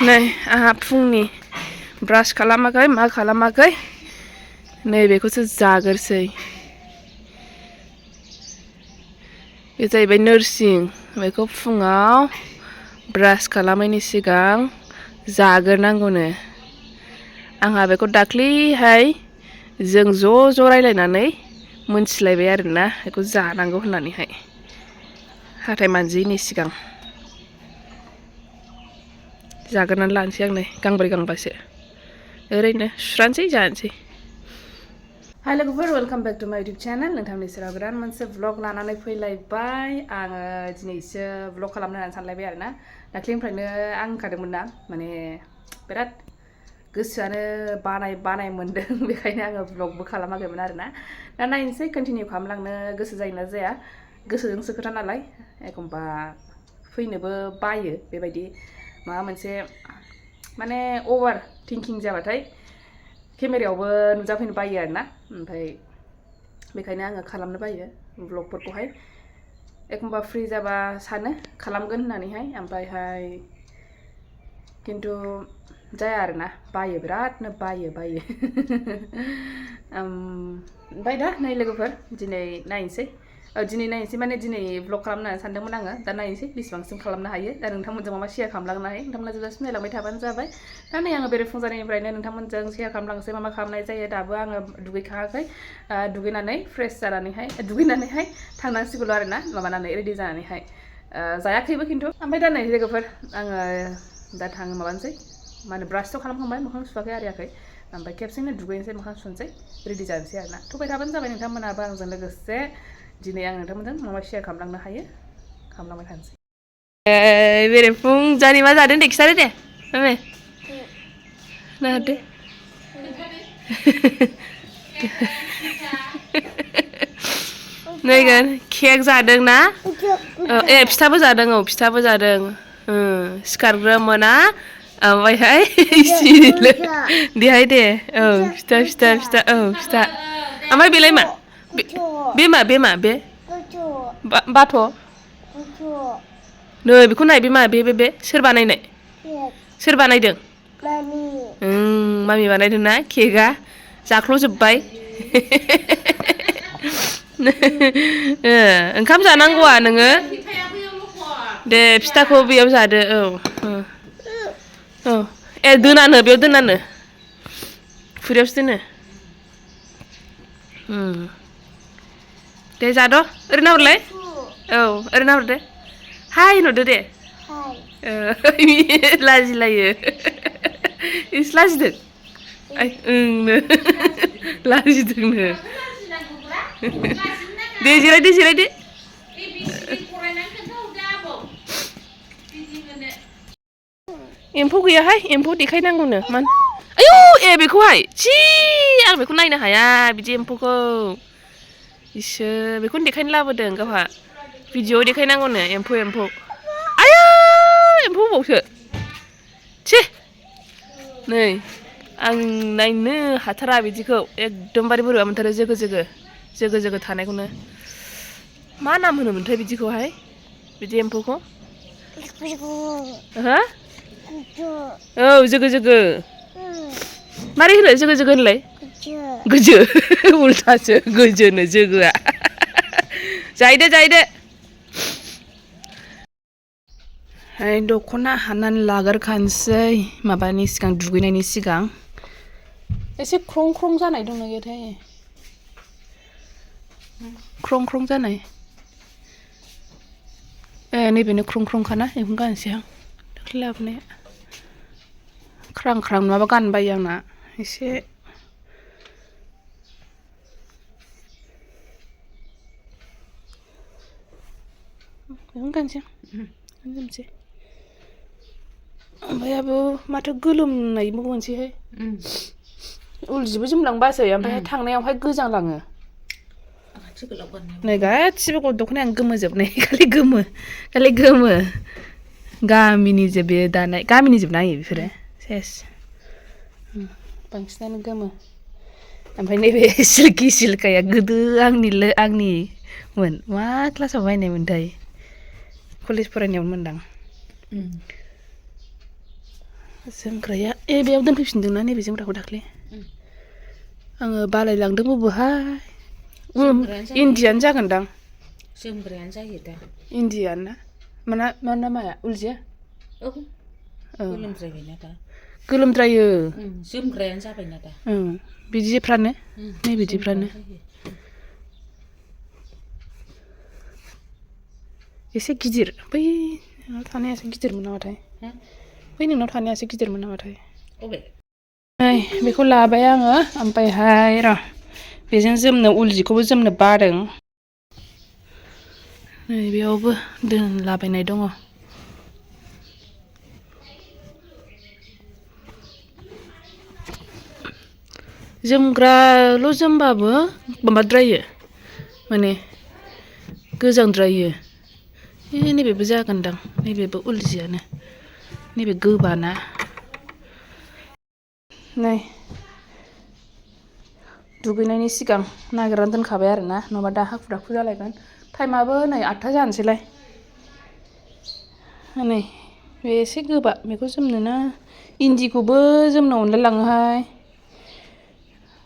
नै आहा फुंनि ब्रास खालामाखै मा खालामाखै नै बेखौसो जागोरसै बे जाहैबाय नोरसिं बेखौ फुङाव ब्रास खालामैनि सिगां जागोरनांगौनो आंहा बेखौ दाख्लैहाय जों ज' रायलायनानै मोनथिलायबाय आरोना बेखौ जानांगौ होननानैहाय हाथाय मानजियैनि सिगां जागोरनानै लानोसै आं नै गांब्रै गांबासो ओरैनो सुस्रानोसै जानोसै हाय लोगोफोर वेलकाम बेक टु माय इउटुब चेनेल नोंथांनि सेराव गोदान मोनसे व्लग लानानै फैलायबाय आङो दिनैसो व्लग खालामनो होननानै सानलायबाय आरोना दाख्लैनिफ्रायनो आं ओंखारदोंमोन ना माने बिराद गोसोआनो बानाय मोनदों बेखायनो आङो व्लगबो खालामाखैमोन आरोना दा नायनोसै कन्टिनिउ खालामलांनो गोसो जायोना जाया गोसोजोंसो खोथा नालाय एखमबा फैनोबो बायो बेबायदि माबा मोनसे माने अभार थिंकिं जाबाथाय केमेरायावबो नुजाफैनो बायो आरोना ओमफ्राय बेखायनो आङो खालामनो बायो व्लगफोरखौहाय एखमबा फ्रि जाबा सानो खालामगोन होननानैहाय ओमफ्रायहाय किन्तु जाया आरोना बायो बिरादनो बायो ओमफ्राय दा नै लोगोफोर दिनै नायनोसै माने दिनै व्लग खालामनो सानदोंमोन आङो दा नायनोसै बेसेबांसिम खालामनो हायो दा नोंथांमोनजों मा शेयार खालामलांनो हायो नोंथांमोना जोबजासिम नायलांबाय थाबानो जाबाय दा नै आङो बेरे फुंजानिफ्रायनो नोंथांमोनजों शेयार खालामलांसै मा खालामनाय जायो दाबो आङो दुगैखाङाखै दुगैनानै फ्रेस जानानैहाय थांनांसिगौल' आरोना माबानानै रेडि जानानैहाय जायाखैबो किन्तु ओमफ्राय दा नै लोगोफोर आङो दा थाङो माबानोसै मा होनो ब्रासथ' खालामखांबाय मोखां सुवाखै आरियाखै ओमफ्राय खेबसेनो दुगैनोसै मोखां सुनोसै रेडि जानोसै आरोना थ'बाय थाबानो जाबाय नोंथांमोनाबो आंजों लोगोसे दिनै आं नोंथांमोनजों मा शेयार खालामलांनो हायो खालामलांबाय थानोसै बेरे फुंजानि मा जादों दे खिथादो दे मामे नाहरदो नैगोन केक जादों ना फिथाबो जादों फिथाबो जादों सिखारग्रोमोना ओमफ्रायहाय देहाय दे फिथा ओमफ्राय बेलाय मा बे मा बाथ' नै बेखौ नाय बे सोर बानायनाय सोर बानायदों मामि बानायदों ना केकआ जाख्ल'जोब्बाय ओंखाम जानांगौआ नोङो दे फिथाखौ बेयाव जादो दोनानो बेयाव दोनानो खुरैयावसो दोनो दे जाद' ओरैनो हरलाय ओरैनो हरदो हाय होनहरदो दे लाजिलायो इसे लाजिदों ओंनो लाजिदोंनो दे जिरायदो एम्फौ गैयाहाय एम्फौ देखायनांगौनो मानो आयौ बेखौहाय आं बेखौ नायनो हाया बिदि एम्फौखौ इसोर बेखौनो देखायनो लाबोदों गावहा भिडिअ देखायनांगौनो एम्फौ आयौ एम्फौ बावसो नै आं नायनो हाथारा बिदिखौ एकदमबारे बोरैबा मोनथारो जोगो थानायखौनो मा नाम होनोमोनथाय बिदिखौहाय बिदि एम्फौखौ जोगो मारै होनो जोगो होनलाय गोजो उल्थासो गोजोनो जोगोआ जाहैदो दख'ना हानानै लागोरखानोसै माबानि सिगां दुगैनायनि सिगां एसे ख्रं जानाय दंना गैयाथाय ख्रं जानाय नैबेनो ख्रंखाना बेखौनो गानसै आं दाख्लै लाबोनाया ख्रां नङाबा गाननो बायो आंना एसे बेखौनो गानसै जोमसै ओमफ्राय माथो गोलोमनायबो मोनसैहाय उल जिबो जोमलांबासै ओमफ्राय थांनायावहाय गोजांलाङो नै गासिबो दख'नाया गोमोजोबनाय खालि गोमो गामिनि जोब बे दानाय गामिनि जोब नायो बेफोरो सेस बांसिनानो गोमो ओमफ्राय नैबे सिल्काया गोदो आंनिमोन मा क्लासाव बायनायमोनथाय कलेज फरायनायावनो मोनदां जोमग्राया बेयाव दोनफैफिनदोंना नैबे जोमग्राखौ दाख्लै आङो बालायलांदों बबेहाय इन्दियानो जागोनदां जोमग्रायानो जायो दा इन्दियानो ना माना माया उल जिया गोलोमद्रायबायना दा गोलोमद्रायो जोमग्रायानो जाबायना दा बिदिफ्रानो नै बिदिफ्रानो एसे गिदिर बै नोंनाव थानायासो गिदिरमोन नामाथाय बै नोंनाव थानायासो गिदिरमोन नामाथाय नै बेखौ लाबाय आङो ओमफ्रायहाय र' बेजों जोमनो उल जिखौबो जोमनो बादों नै बेयावबो दोनलाबायनाय दङ जोमग्राल' जोमबाबो माबाद्रायो माने गोजांद्रायो नैबेबो जागोनदां नैबेबो उल जियानो नैबे गोबाना नै दुगैनायनि सिगां नागिरनानै दोनखाबाय आरोना नङाबा दा हाखु दाखु जालायगोन टाइमाबो नै 8टा जानोसैलाय नै बे एसे गोबा बेखौ जोमनोना इन्दिखौबो जोमनो अनलायलाङोहाय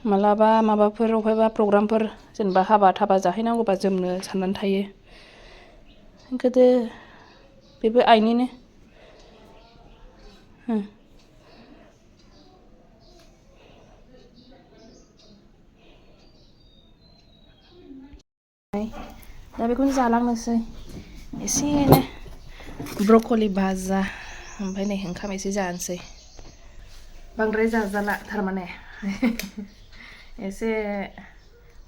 मालाबा माबाफोर अबेहायबा प्रग्रामफोर जेनेबा हाबा थाबा जाहैनांगौबा जोमनो साननानै थायो गोदो बेबो आइनिनो दा बेखौनो जालांनोसै एसेनो ब्रकलि भाजा ओमफ्राय नै ओंखाम एसे जानोसै बांद्राय जाजाला थारमाने एसे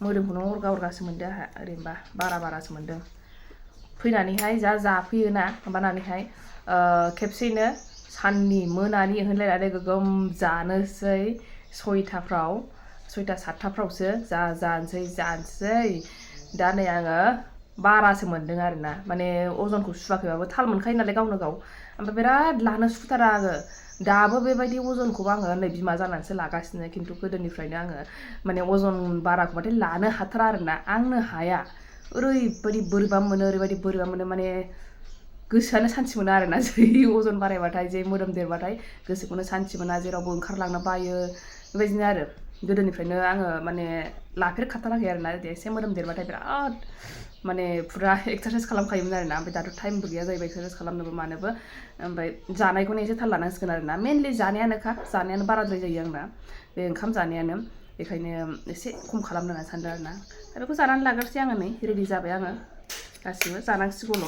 मोदोमखौनो अरगा अरगासो मोनदों आंहा ओरैनोबा बारासो मोनदों फैनानैहाय जाफैयोना माबानानैहाय खेबसेयैनो साननि मोनानि होनलायनानै गोगोम जानोसै 6टा 7टाफ्रावसो जानोसै दा नै आङो बारासो मोनदों आरोना माने अजनखौ सुवाखैबाबो थाल मोनखायो नालाय गावनो गाव ओमफ्राय बिराद लानो सुखुथारा आङो दाबो बेबायदि अजनखौबो आङो नै बिमा जानानैसो लागासिनो खिन्थु गोदोनिफ्रायनो आङो माने अजन बाराखौबाथाय लानो हाथारा आरोना आंनो हाया ओरैबायदि बोरैबा मोनो माने गोसोआनो सान्थि मोना आरोना जै अजन बारायबाथाय जै मोदोम देरबाथाय गोसोखौनो सान्थि मोना जेरावबो ओंखारलांनो बायो बेबायदिनो आरो गोदोनिफ्रायनो आङो माने लाफेरखाथाराखै आरोना एसे मोदोम देरबाथाय बिराद माने फुरा एक्सारसाइस खालामखायोमोन आरोना ओमफ्राय दाथ' टाइमबो गैया जाहैबाय एक्सारसाइस खालामनोबो मानोबो ओमफ्राय जानायखौनो एसे थाल लानांसिगोन आरोना मेनलि जानायानो बाराद्राय जायो आंना बे ओंखाम जानायानो बेखायनो एसे खम खालामनो होननानै सानदों आरोना दा बेखौ जानानै लाग्रोसै आङो नै रेडि जाबाय आङो गासिबो जानांसिगौल'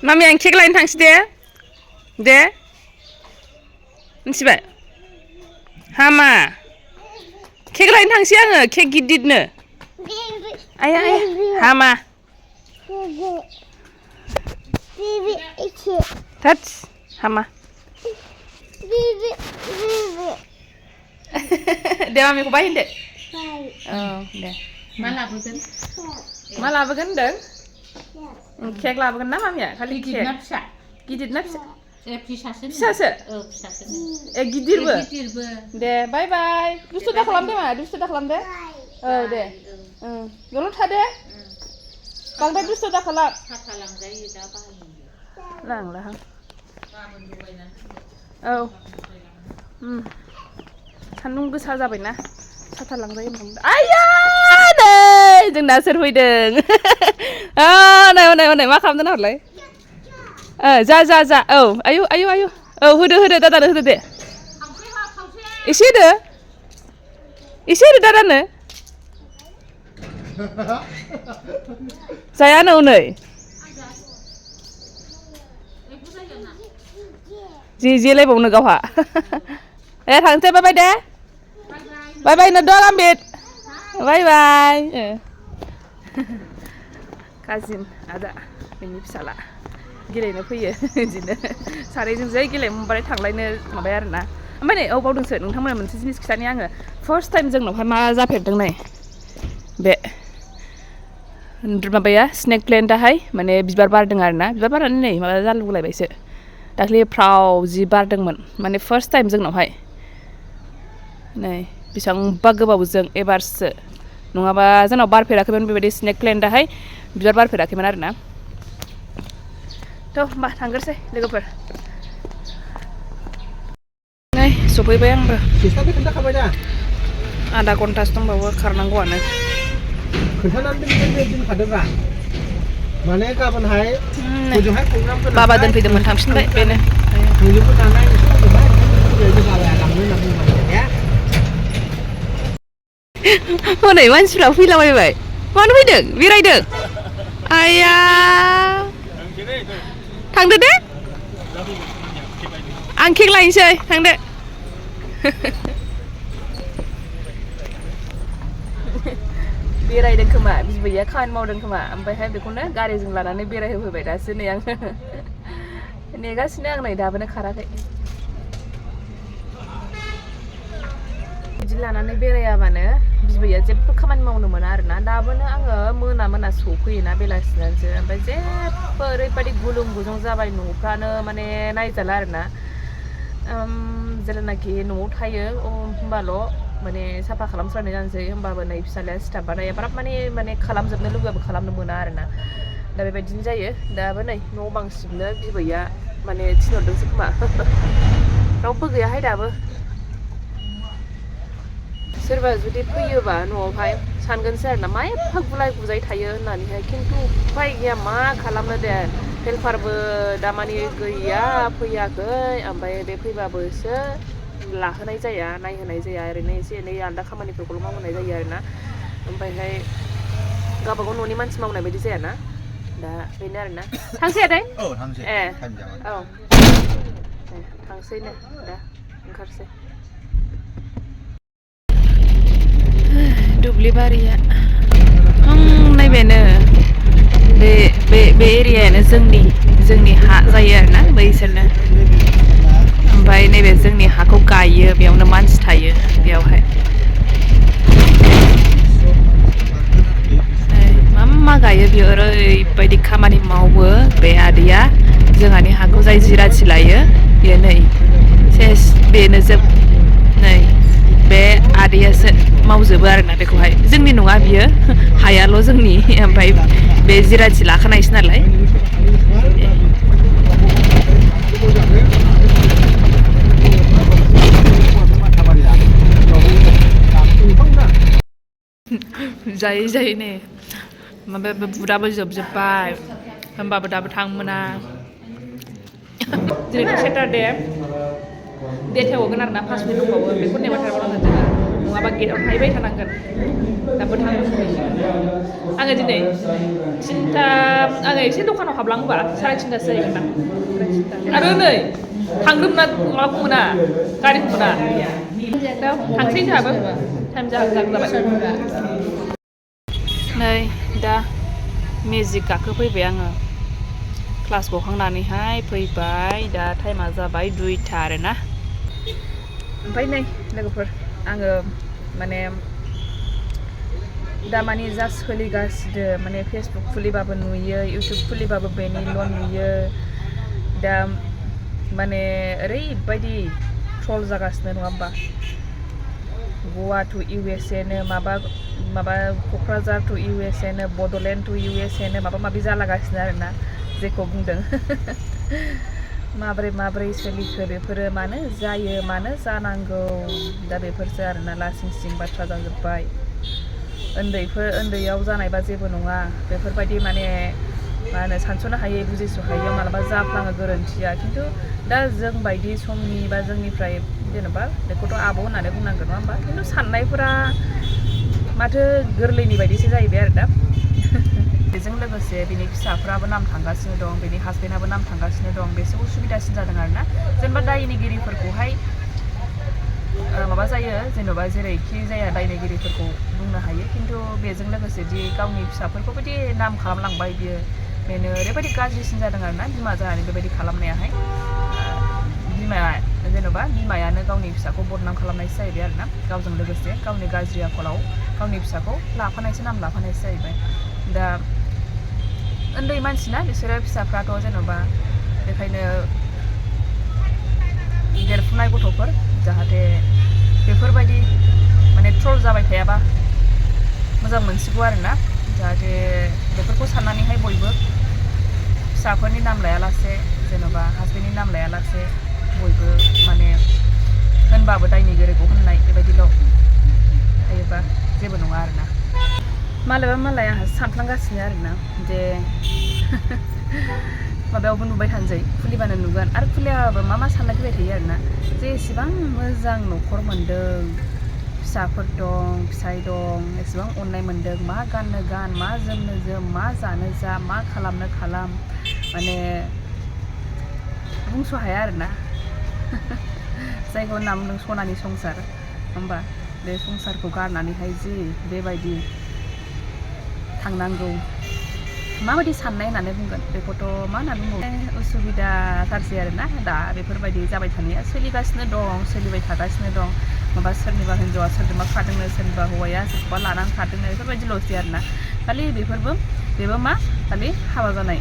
मामि आं केक लायनो थांसै दे मिथिबाय हामा केक लायनो थांसै आङो केक गिदिरनो आया हामा थोद हामा दे मामिखौ बाय होनदो औ दे मा लाबोगोन होनदों केक लाबोगोन ना मामिया खालि केक गिदिर ना फिसा फिसासो गिदिरबो दे बाय बाय दुस्थ' दा खालामदो मा दुस्थ' दा खालामदो औ दे बेयावनो थादे बांद्राय दुस्थ' दा खालाम लांलाहां औ सान्दुं गोसा जाबायना साथा लांजायो होनदों आइया नै जोंना सोर फैदों नै मा खालामदों नाहरलाय जा औ आयु औ होदो दादानो होदो दे एसे होदो दादानो जायानो हनै जेलायबावनो गावहा दे थांसै बाय दे बाय बाय होनदो आमबिद बाय बाय काजिन आदा बेनि फिसाला गेलेनो फैयो बिदिनो सानैजों जै गेलेनो मोनबाथाय थांलायनो माबाया आरोना ओमफ्राय नै बावदोंसो नोंथांमोना मोनसे जिनिस खिथानि आङो फार्स्ट टाइम जोंनावहाय मा जाफेरदों नै बे माबाया स्नेक प्लेन्टआहाय माने बिबार बारदों आरोना बिबार बारनानै नै माबा जालुलायबायसो दाख्लै फ्राव जि बारदोंमोन माने फार्स्ट टाइम जोंनावहाय नै बेसेबांबा गोबावजों एबारसो नङाबा जोंनाव बारफेराखैमोन बेबायदि स्नेक प्लेन्टआहाय बिबार बारफेराखैमोन आरोना थ' होमबा थांग्रोसै लोगोफोर नै सफैबाय आंबो आधा घन्टासो दंबावो खारनांगौआनो खोन्थानानै दोनखादोंब्रा माने गाबोनहाय हजोंहाय प्रग्रामफोर बाबा दोनफैदोंमोन थांफिनबाय बेनो नोंजोंबो दानाय एसे हजोंहाय बाबाया लांनो होनना बुंबाय ने हनै मानसिफ्रा फैलाबायबाय मानो फैदों बेरायदों आया थांदो दे आं केक लायनोसै थांदो बेरायदों खोमा बिबैया खामानि मावदों खोमा ओमफ्रायहाय बेखौनो गारिजों लानानै बेरायहोफैबाय दासो नै आं नेगासिनो आं नै दाबोनो खाराखै बिदि लानानै बेरायाबानो बिबैया जेबो खामानि मावनो मोना आरोना दाबोनो आङो मोना सफैयोना बेलासिनानैसो ओमफ्राय जेबो ओरैबायदि गुलुं गुजुं जाबाय न'फ्रानो माने नायजाला आरोना जेलानाखि न'आव थायो होमबाल' माने साफा खालामस्रानाय जानोसै होमबाबो नै फिसालाया सिथाब बानाय बाराब माने खालामजोबनो लुगैबाबो खालामनो मोना आरोना दा बेबायदिनो जायो दाबो नै न' बां सिबनो बिबैया माने थिनहरदोंसो खोमा रावबो गैयाहाय दाबो सोरबा जुदि फैयोबा न'आवहाय सानगोनसै आरोना मा एफा गुलाय गुजाय थायो होननानैहाय खिन्थु उफाय गैया मा खालामनो दे हेल्पारबो दामानि गैया फैयाखै ओमफ्राय बे फैबाबोसो लाहोनाय जाया नायहोनाय जाया ओरैनो एसे एनै आलदा खामानिफोरखौल' मावहोनाय जायो आरोना ओमफ्रायहाय गावबागाव न'नि मानसि मावनाय बायदि जायाना दा बेनो आरोना थांसै आदै ए औ थांसैनो दा ओंखारसै दुब्लि बारिया नैबेनो बे एरियायानो जोंनि हा जायो आरोना बैसोरनो ओमफ्राय नैबे जोंनि हाखौ गायो बेयावनो मानसि थायो बेयावहाय मा गायो बेयो ओरैबायदि खामानि मावो बे आदैया जोंहानि हाखौ जाय जिराथि लायो बेयो नै सेस बेनो जोब नै बे आदैयासो मावजोबो आरोना बेखौहाय जोंनि नङा बियो हायाल' जोंनि ओमफ्राय बे जिराथि लाखानायसो नालाय जायै जायै नै माबायाबो बुटाबो जोबजोब्बाय होमबाबो दाबो थांनो मोना दिनैथ' सेटारडे डेट होबावगोन आरोना 5 मिनिट दंबावो बेखौ नेबाय थाबावनांगोन जोङो नङाबा गेटआव थाहैबाय थानांगोन दाबो थांनो आङो दिनै आङो एसे दखानाव हाबलाङोबा 3:30 जाहैगोन ना आरो नै थांग्रोमोना माबाखौ मोना गारिखौ मोना दा थांसै जोंहाबो टाइम जाहां जाबाय नै दा मेजिक गाखोफैबाय आङो क्लास गखांनानैहाय फैबाय दा टाइमा जाबाय 2टा आरोना ओमफ्राय नै लोगोफोर आङो माने दा माने जा सोलिगासिनो माने फेसबुक खुलिबाबो नुयो इउटुब खुलिबाबो बेनिल' नुयो दा माने ओरैबायदि ट्रल जागासिनो नङा होमबा गवा टु USA नो माबा क'क्राझार टु USA नो बड'लेण्ड टु USA नो माबा माबि जालागासिनो आरोना जेखौ बुंदों माब्रै सोलिखो बेफोरो मानो जायो मानो जानांगौ दा बेफोरसो आरोना लासिं सिं बाथ्रा जाजोब्बाय उन्दैयाव जानायबा जेबो नङा बेफोरबायदि माने मा होनो सानस'नो हायै बुजिस' हायैयाव मालाबा जाफ्लाङो गोरोन्थिया खिन्थु दा जों बायदि समनि बा जोंनिफ्राय जेनेबा बेखौथ' आब' होननानै बुंनांगोन नङा होमबा खिन्थु साननायफोरा माथो गोरलैनि बायदिसो जाहैबाय आरो दा बेजों लोगोसे बिनि फिसाफ्राबो नाम थांगासिनो दं बिनि हासबेन्डआबो नाम थांगासिनो दं बेसो उसुबिदासिन जादों आरोना जेनेबा दायनिगिरिफोरखौहाय माबा जायो जेन'बा जेरैखि जाया दायनिगिरिफोरखौ बुंनो हायो खिन्थु बेजों लोगोसे दि गावनि फिसाफोरखौ बिदि नाम खालामलांबाय बियो बेनो ओरैबायदि गाज्रिसिन जादों आरोना बिमा जानानै बेबायदि खालामनायाहाय जेन'बा बिमायानो गावनि फिसाखौ बदनाम खालामनायसो जाहैबाय आरोना गावजों लोगोसे गावनि गाज्रि आखलाव गावनि फिसाखौ नाम लाफानायसो जाहैबाय दा उन्दै मानसिना बिसोरो फिसाफ्राथ' जेन'बा बेखायनो देरफुनाय गथ'फोर जाहाथे बेफोरबायदि स्क्रल जाबाय थायाबा मोजां मोनसिगौ आरोना जाहाथे बेफोरखौ साननानैहाय बयबो फिसाफोरनि नाम लायालासे जेन'बा हासबेन्डनि नाम लायालासे बयबो माने होनबाबो दायनि गोरोखौ होननाय बेबायदिल' थायोबा जेबो नङा आरोना मालायबा मालाय आंहा सानफ्लांगासिनो आरोना जे माबायावबो नुबाय थानोसै खुलिबानो नुगोन आरो खुलियाबाबो मा साननाय फैबाय थायो आरोना जे एसेबां मोजां न'खर मोन्दों फिसाफोर दं फिसाय दं एसेबां अननाय मोन्दों मा गाननो गान मा जोमनो जोम मा जानो जा मा खालामनो खालाम माने बुंस' हाया आरोना जायखौ होनना बुंदों सनानि संसार होमबा बे संसारखौ गारनानैहाय जि बेबायदि थांनांगौ माबायदि साननाय होननानै बुंगोन बेखौथ' मा होननानै बुंबावो उसुबिदाथारसै आरोना दा बेफोरबायदि जाबाय थानाया सोलिगासिनो दं सोलिबाय थागासिनो दं माबा सोरनिबा हिन्जावा सोरजोंबा खारदोंनो सोरनिबा हौवाया सोरखौबा लानानै खारदोंनो बेफोरबायदिल'सै आरोना खालि बेबो मा खालि हाबा जानाय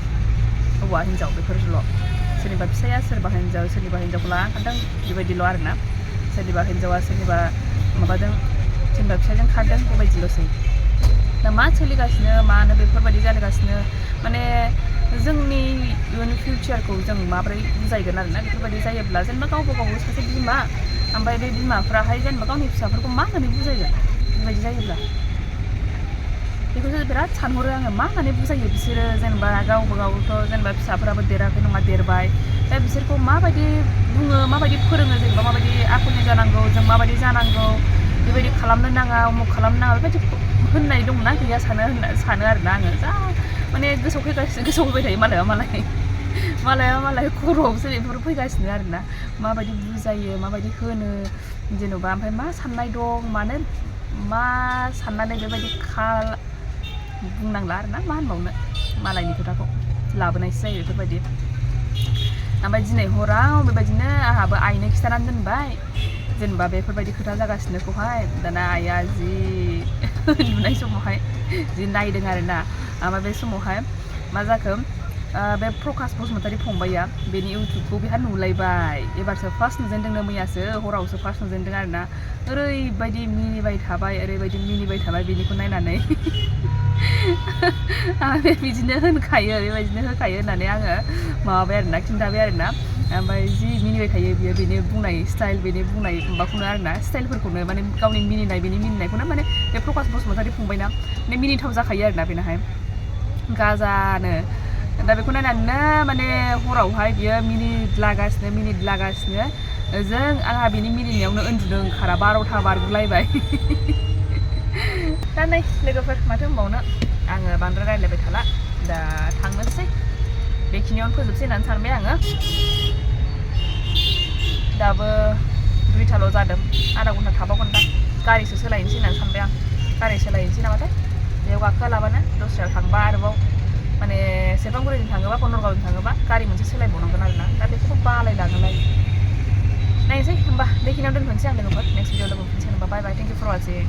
हौवा हिन्जाव बेफोरल' सोरनिबा फिसाया सोरबा हिन्जावखौ लानानै खारदों बेबायदिल' आरोना सोरनिबा हिन्जावा सोरनिबा माबाजों सोरनिबा फिसाजों खारदों बेबायदिल'सै दा मा सोलिगासिनो मानो बेफोरबायदि जागासिनो माने जोंनि इयुन फिउचारखौ जों माबोरै बुजायगोन आरोना बेफोरबायदि जायोब्ला जेनेबा गावबा गाव सासे बिमा ओमफ्राय बे बिमाफ्राहाय जेनेबा गावनि फिसाफोरखौ मा होननानै बुजायगोन बेबायदि जायोब्ला बेखौसो बिराद सानहरो आङो मा होननानै बुजायो बिसोरो जेनेबा गावबा गावथ' जेनेबा फिसाफोराबो देराखै नङा देरबाय दा बिसोरखौ माबायदि बुङो माबायदि फोरोङो जेनेबा माबायदि आखलनि जानांगौ जों माबायदि जानांगौ बेबायदि खालामनो नाङा उमुक खालामनो नाङा बेबायदि होननाय दंना गैया सानो आरोना आङो जा माने गोसोआव फैबाय थायो मालायबा मालाय खर'आवसो बेफोर फैगासिनो आरोना माबायदि बुजायो माबायदि होनो जेन'बा ओमफ्राय मा साननाय दं मानो मा साननानै बेबायदि बुंनांला आरोना मा होनबावनो मालायनि खोथाखौ लाबोनायसो जायो बेफोरबायदि ओमफ्राय दिनै हराव बेबायदिनो आंहाबो आइनो खिथानानै दोनबाय जेनेबा बेफोरबायदि खोथा जागासिनोखौहाय दाना आइया जि नुनाय समावहाय जि नायदों आरोना ओमफ्राय बे समावहाय मा जाखो बे प्रकाश बसुमतारी फंबाया बेनि इउटुबखौ बेहा नुलायबाय एबारसो फार्स्ट नुजेनदोंनो मैयासो हरावसो फार्स्ट नुजेनदों आरोना ओरैबायदि मिनिबाय थाबाय बेनिखौ नायनानै बिदिनो होनखायो बेबायदिनो होखायो होननानै आङो माबाबाय आरोना खिन्थाबाय आरोना ओमफ्राय जि मिनिबाय थायो बियो बेनि बुंनाय स्टाइल बेनि बुंनाय माबाखौनो आरोना स्टाइलफोरखौनो माने गावनि मिनिनायखौनो माने बे प्रकाश बसुमतारी फंबायना माने मिनिथाव जाखायो आरोना बेनाहाय गाजानो दा बेखौ नायनानैनो माने हरावहाय बियो मिनिट लागासिनो जों आंहा बिनि मिनिनायावनो उन्दुनो ओंखारा 12था बारगुलायबाय दा नै लोगोफोर माथो होनबावनो आङो बांद्राय रायज्लायबाय थाला दा थांनोसै बेखिनियावनो फोजोबसै होननानै सानबाय आङो दाबो 2थाल' जादों आधा घन्टा थाबावगोनदां गारिसो सोलायनोसै होननानै सानबाय आं गारि सोलायनोसै नामाथाय बेयाव गाखोलाबानो दस्रायाव थांबा आरोबाव माने सेरफांगुरिजों थाङोबा बनरगावजों थाङोबा गारि मोनसे सोलायबावनांगोन आरोना दा बेखौबो बालायलाङोलाय नायनोसै होमबा बेखिनियाव दोनथ'नोसै आं लोगोफोर नेक्स्ट भिडिअ लोगो मोनफिनसै होनबा बाय थेंक इउ फर वाचिं